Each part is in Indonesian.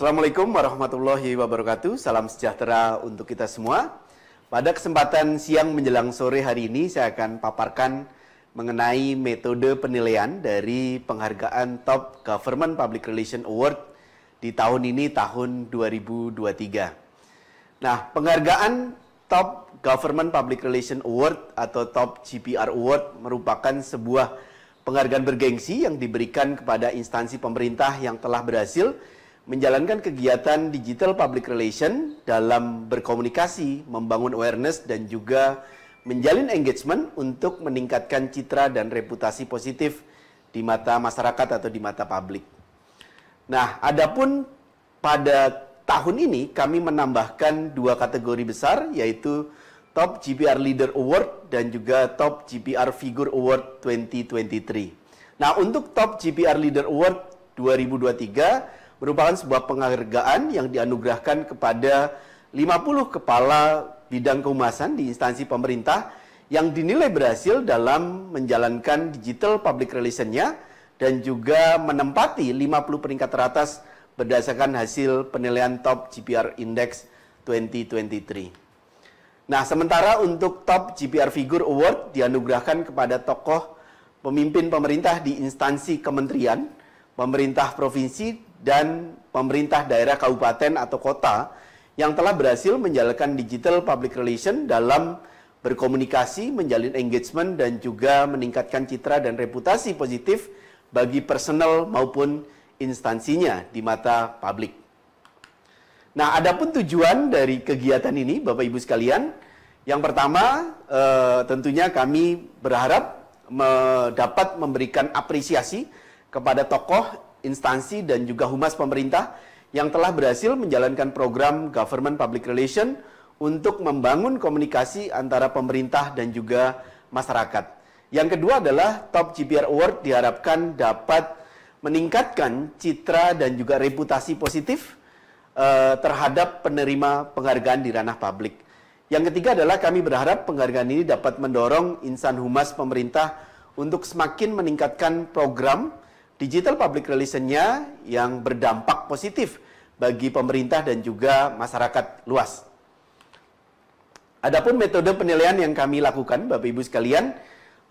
Assalamualaikum warahmatullahi wabarakatuh. Salam sejahtera untuk kita semua. Pada kesempatan siang menjelang sore hari ini saya akan paparkan mengenai metode penilaian dari penghargaan Top Government Public Relation Award di tahun ini, tahun 2023. Nah, penghargaan Top Government Public Relation Award atau Top GPR Award merupakan sebuah penghargaan bergengsi yang diberikan kepada instansi pemerintah yang telah berhasil menjalankan kegiatan digital public relation dalam berkomunikasi, membangun awareness, dan juga menjalin engagement untuk meningkatkan citra dan reputasi positif di mata masyarakat atau di mata publik. Nah, adapun pada tahun ini kami menambahkan dua kategori besar, yaitu Top GPR Leader Award dan juga Top GPR Figure Award 2023. Nah, untuk Top GPR Leader Award 2023 merupakan sebuah penghargaan yang dianugerahkan kepada 50 kepala bidang kehumasan di instansi pemerintah yang dinilai berhasil dalam menjalankan digital public relation-nya dan juga menempati 50 peringkat teratas berdasarkan hasil penilaian Top GPR Index 2023. Nah, sementara untuk Top GPR Figure Award dianugerahkan kepada tokoh pemimpin pemerintah di instansi kementerian, pemerintah provinsi, dan pemerintah daerah kabupaten atau kota yang telah berhasil menjalankan digital public relation dalam berkomunikasi, menjalin engagement, dan juga meningkatkan citra dan reputasi positif bagi personal maupun instansinya di mata publik. Nah, adapun tujuan dari kegiatan ini, Bapak Ibu sekalian, yang pertama tentunya kami berharap dapat memberikan apresiasi kepada tokoh, instansi, dan juga humas pemerintah yang telah berhasil menjalankan program Government Public Relation untuk membangun komunikasi antara pemerintah dan juga masyarakat. Yang kedua adalah Top GPR Award diharapkan dapat meningkatkan citra dan juga reputasi positif terhadap penerima penghargaan di ranah publik. Yang ketiga adalah kami berharap penghargaan ini dapat mendorong insan humas pemerintah untuk semakin meningkatkan program digital public relation-nya yang berdampak positif bagi pemerintah dan juga masyarakat luas. Adapun metode penilaian yang kami lakukan, Bapak Ibu sekalian,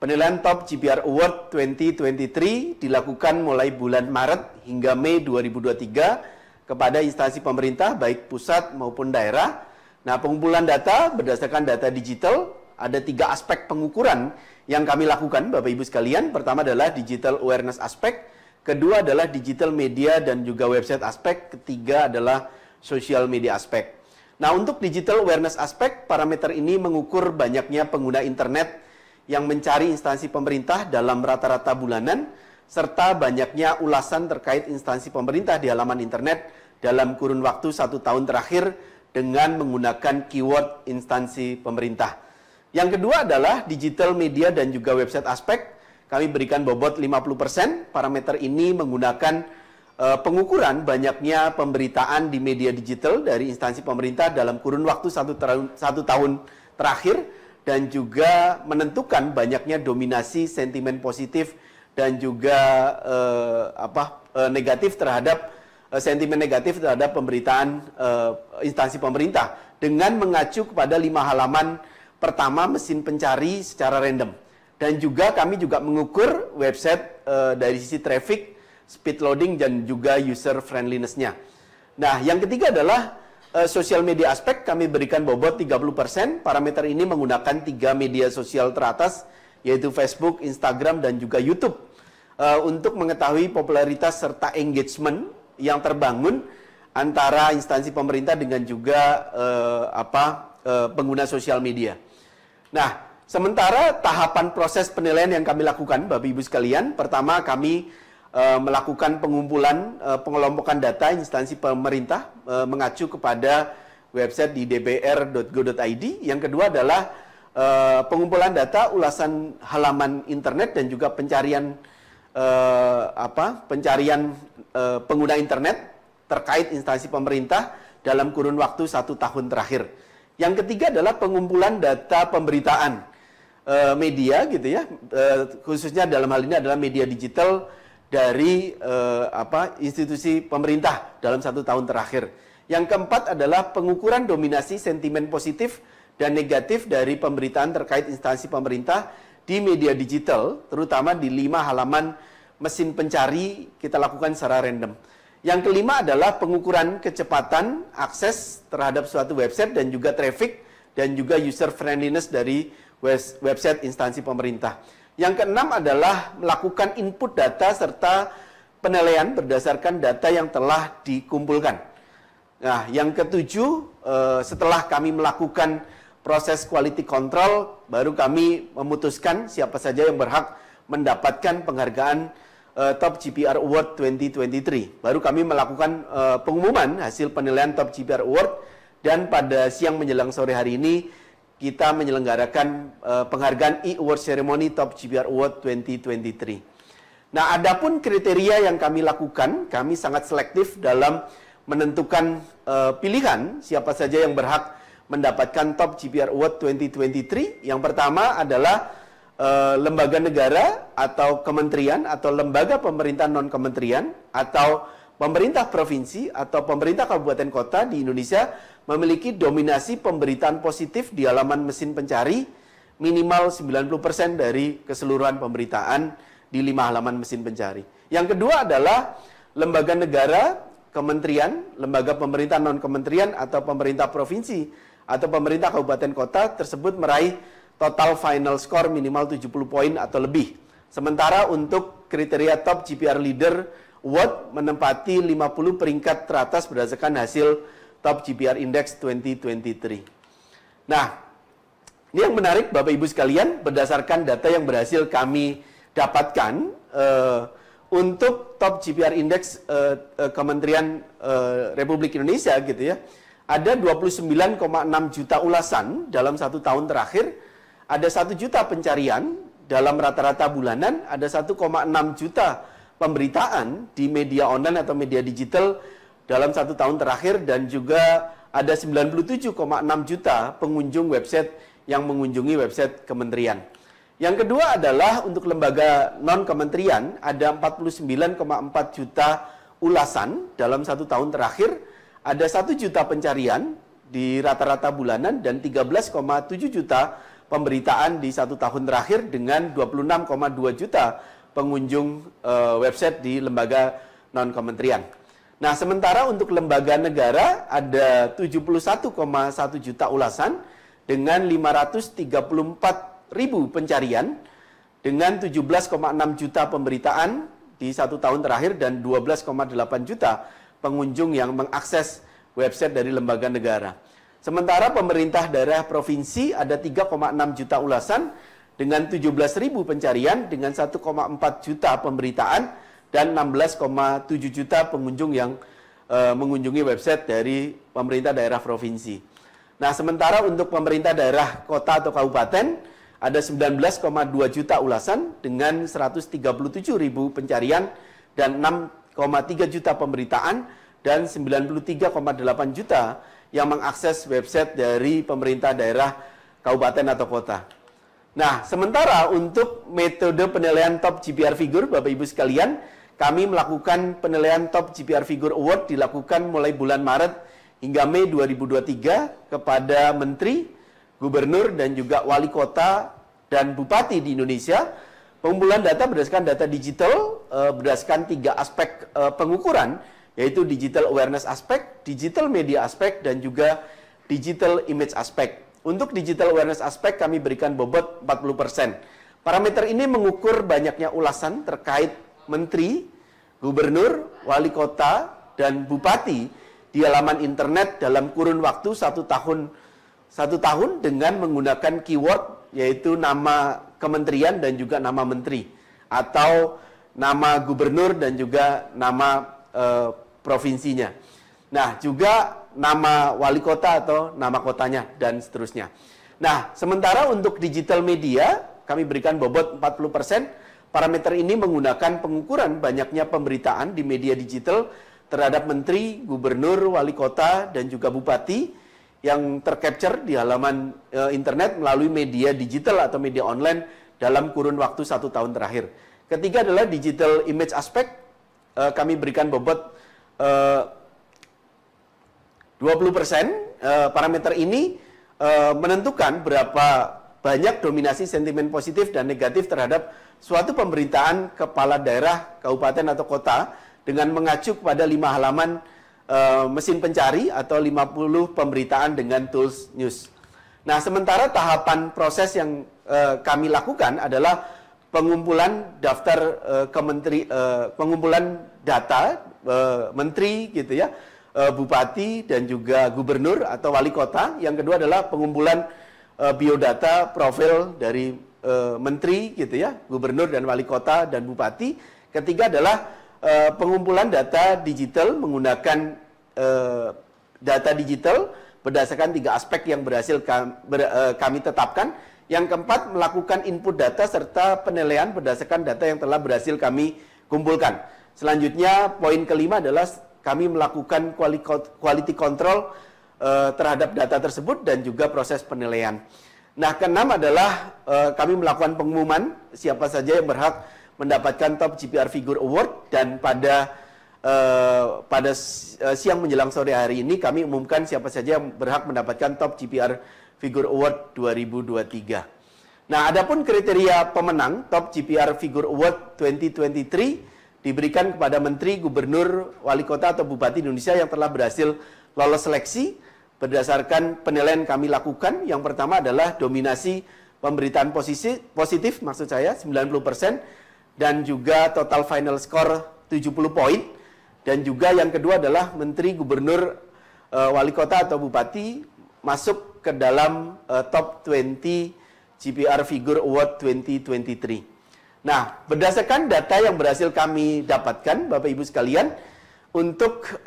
penilaian Top GPR Award 2023 dilakukan mulai bulan Maret hingga Mei 2023 kepada instansi pemerintah baik pusat maupun daerah. Nah, pengumpulan data berdasarkan data digital, ada 3 aspek pengukuran yang kami lakukan, Bapak Ibu sekalian. Pertama adalah digital awareness aspek, kedua adalah digital media dan juga website aspek, ketiga adalah social media aspek. Nah, untuk digital awareness aspek, parameter ini mengukur banyaknya pengguna internet yang mencari instansi pemerintah dalam rata-rata bulanan, serta banyaknya ulasan terkait instansi pemerintah di halaman internet dalam kurun waktu 1 tahun terakhir dengan menggunakan keyword instansi pemerintah. Yang kedua adalah digital media dan juga website aspek. Kami berikan bobot 50%. Parameter ini menggunakan pengukuran banyaknya pemberitaan di media digital dari instansi pemerintah dalam kurun waktu 1 tahun terakhir dan juga menentukan banyaknya dominasi sentimen positif dan juga negatif terhadap sentimen negatif terhadap pemberitaan instansi pemerintah dengan mengacu kepada 5 halaman pertama mesin pencari secara random. Dan juga kami juga mengukur website dari sisi traffic, speed loading, dan juga user friendliness-nya. Nah, yang ketiga adalah social media aspek. Kami berikan bobot 30%. Parameter ini menggunakan 3 media sosial teratas, yaitu Facebook, Instagram, dan juga YouTube. Untuk mengetahui popularitas serta engagement yang terbangun antara instansi pemerintah dengan juga pengguna sosial media. Nah, sementara tahapan proses penilaian yang kami lakukan, Bapak Ibu sekalian, pertama kami melakukan pengumpulan pengelompokan data instansi pemerintah mengacu kepada website di dpr.go.id. Yang kedua adalah pengumpulan data ulasan halaman internet dan juga pencarian pengguna internet terkait instansi pemerintah dalam kurun waktu 1 tahun terakhir. Yang ketiga adalah pengumpulan data pemberitaan media gitu ya, khususnya dalam hal ini adalah media digital dari institusi pemerintah dalam 1 tahun terakhir. Yang keempat adalah pengukuran dominasi sentimen positif dan negatif dari pemberitaan terkait instansi pemerintah di media digital, terutama di 5 halaman mesin pencari kita lakukan secara random. Yang kelima adalah pengukuran kecepatan akses terhadap suatu website dan juga traffic dan juga user friendliness dari website instansi pemerintah. Yang keenam adalah melakukan input data serta penilaian berdasarkan data yang telah dikumpulkan. Nah, yang ketujuh, setelah kami melakukan proses quality control, baru kami memutuskan siapa saja yang berhak mendapatkan penghargaan Top GPR Award 2023. Baru kami melakukan pengumuman hasil penilaian Top GPR Award, dan pada siang menjelang sore hari ini kita menyelenggarakan penghargaan e-award ceremony Top GPR Award 2023. Nah, adapun kriteria yang kami lakukan, kami sangat selektif dalam menentukan pilihan siapa saja yang berhak mendapatkan Top GPR Award 2023. Yang pertama adalah lembaga negara atau kementerian atau lembaga pemerintah non-kementerian atau pemerintah provinsi atau pemerintah kabupaten kota di Indonesia memiliki dominasi pemberitaan positif di halaman mesin pencari minimal 90% dari keseluruhan pemberitaan di 5 halaman mesin pencari. Yang kedua adalah lembaga negara, kementerian, lembaga pemerintah non-kementerian atau pemerintah provinsi atau pemerintah kabupaten kota tersebut meraih total final score minimal 70 poin atau lebih. Sementara untuk kriteria Top GPR Leader Award menempati 50 peringkat teratas berdasarkan hasil Top GPR Index 2023. Nah, ini yang menarik Bapak Ibu sekalian, berdasarkan data yang berhasil kami dapatkan untuk Top GPR Index Kementerian Republik Indonesia gitu ya. Ada 29,6 juta ulasan dalam 1 tahun terakhir. Ada 1 juta pencarian dalam rata-rata bulanan, ada 1,6 juta pemberitaan di media online atau media digital dalam 1 tahun terakhir, dan juga ada 97,6 juta pengunjung website yang mengunjungi website kementerian. Yang kedua adalah untuk lembaga non-kementerian, ada 49,4 juta ulasan dalam 1 tahun terakhir, ada 1 juta pencarian di rata-rata bulanan, dan 13,7 juta pemberitaan di 1 tahun terakhir dengan 26,2 juta pengunjung website di lembaga non-kementerian. Nah, sementara untuk lembaga negara ada 71,1 juta ulasan dengan 534 ribu pencarian dengan 17,6 juta pemberitaan di 1 tahun terakhir dan 12,8 juta pengunjung yang mengakses website dari lembaga negara. Sementara pemerintah daerah provinsi ada 3,6 juta ulasan dengan 17.000 pencarian dengan 1,4 juta pemberitaan dan 16,7 juta pengunjung yang mengunjungi website dari pemerintah daerah provinsi. Nah, sementara untuk pemerintah daerah kota atau kabupaten ada 19,2 juta ulasan dengan 137.000 pencarian dan 6,3 juta pemberitaan dan 93,8 juta yang mengakses website dari pemerintah daerah, kabupaten atau kota. Nah, sementara untuk metode penilaian Top GPR Figure, Bapak Ibu sekalian, kami melakukan penilaian Top GPR Figure Award dilakukan mulai bulan Maret hingga Mei 2023 kepada menteri, gubernur, dan juga wali kota dan bupati di Indonesia. Pengumpulan data berdasarkan data digital, berdasarkan 3 aspek pengukuran, yaitu digital awareness aspek, digital media aspek, dan juga digital image aspek. Untuk digital awareness aspek kami berikan bobot 40%. Parameter ini mengukur banyaknya ulasan terkait menteri, gubernur, wali kota, dan bupati di halaman internet dalam kurun waktu 1 tahun dengan menggunakan keyword yaitu nama kementerian dan juga nama menteri, atau nama gubernur dan juga nama provinsinya. Nah, juga nama wali kota atau nama kotanya, dan seterusnya. Nah, sementara untuk digital media, kami berikan bobot 40%. Parameter ini menggunakan pengukuran banyaknya pemberitaan di media digital terhadap menteri, gubernur, wali kota, dan juga bupati yang tercapture di halaman internet melalui media digital atau media online dalam kurun waktu 1 tahun terakhir. Ketiga adalah digital image aspect. Kami berikan bobot 20%. Parameter ini menentukan berapa banyak dominasi sentimen positif dan negatif terhadap suatu pemberitaan kepala daerah, kabupaten atau kota dengan mengacu kepada 5 halaman mesin pencari atau 50 pemberitaan dengan tools news. Nah, sementara tahapan proses yang kami lakukan adalah pengumpulan daftar pengumpulan data menteri gitu ya, bupati dan juga gubernur atau wali kota. Yang kedua adalah pengumpulan biodata profil dari menteri gitu ya, gubernur dan wali kota dan bupati. Ketiga adalah pengumpulan data digital menggunakan data digital berdasarkan 3 aspek yang berhasil kami tetapkan. Yang keempat, melakukan input data serta penilaian berdasarkan data yang telah berhasil kami kumpulkan. Selanjutnya, poin kelima adalah kami melakukan quality control terhadap data tersebut dan juga proses penilaian. Nah, keenam adalah kami melakukan pengumuman siapa saja yang berhak mendapatkan Top GPR Figure Award, dan pada siang menjelang sore hari ini kami umumkan siapa saja yang berhak mendapatkan Top GPR Figure Award 2023. Nah, adapun kriteria pemenang Top GPR Figure Award 2023 diberikan kepada menteri, gubernur, wali kota atau bupati Indonesia yang telah berhasil lolos seleksi berdasarkan penilaian kami lakukan. Yang pertama adalah dominasi pemberitaan positif maksud saya 90%, dan juga total final score 70 poin. Dan juga yang kedua adalah menteri, gubernur, wali kota atau bupati masuk ke dalam top 20 GPR Figure Award 2023. Nah, berdasarkan data yang berhasil kami dapatkan, Bapak Ibu sekalian, untuk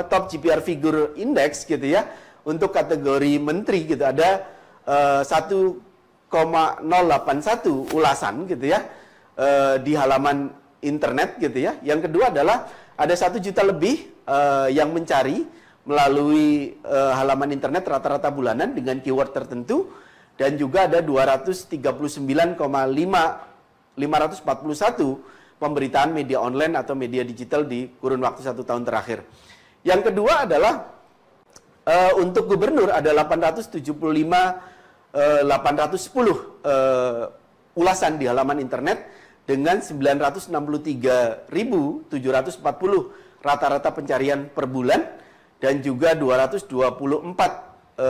top GPR Figure Index gitu ya, untuk kategori menteri gitu ada 1,081 ulasan gitu ya di halaman internet gitu ya. Yang kedua adalah ada 1 juta lebih yang mencari melalui halaman internet rata-rata bulanan dengan keyword tertentu, dan juga ada 239,541 pemberitaan media online atau media digital di kurun waktu 1 tahun terakhir. Yang kedua adalah untuk gubernur ada 810 ulasan di halaman internet dengan 963.740 rata-rata pencarian per bulan, dan juga 224.412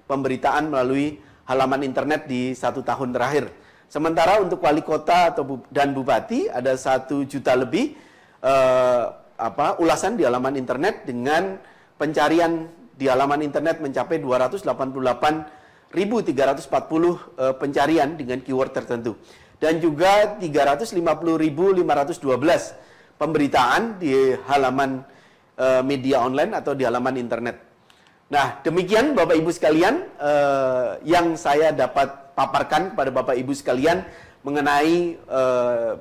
pemberitaan melalui halaman internet di 1 tahun terakhir. Sementara untuk wali kota dan bupati ada 1 juta lebih ulasan di halaman internet dengan pencarian di halaman internet mencapai 288.340 pencarian dengan keyword tertentu, dan juga 350.512 pemberitaan di halaman media online atau di halaman internet. Nah, demikian Bapak Ibu sekalian yang saya dapat paparkan kepada Bapak Ibu sekalian mengenai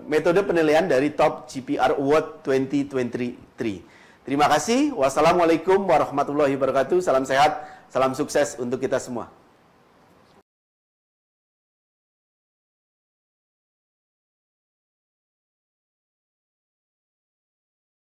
metode penilaian dari Top GPR Award 2023. Terima kasih. Wassalamualaikum warahmatullahi wabarakatuh. Salam sehat, salam sukses untuk kita semua.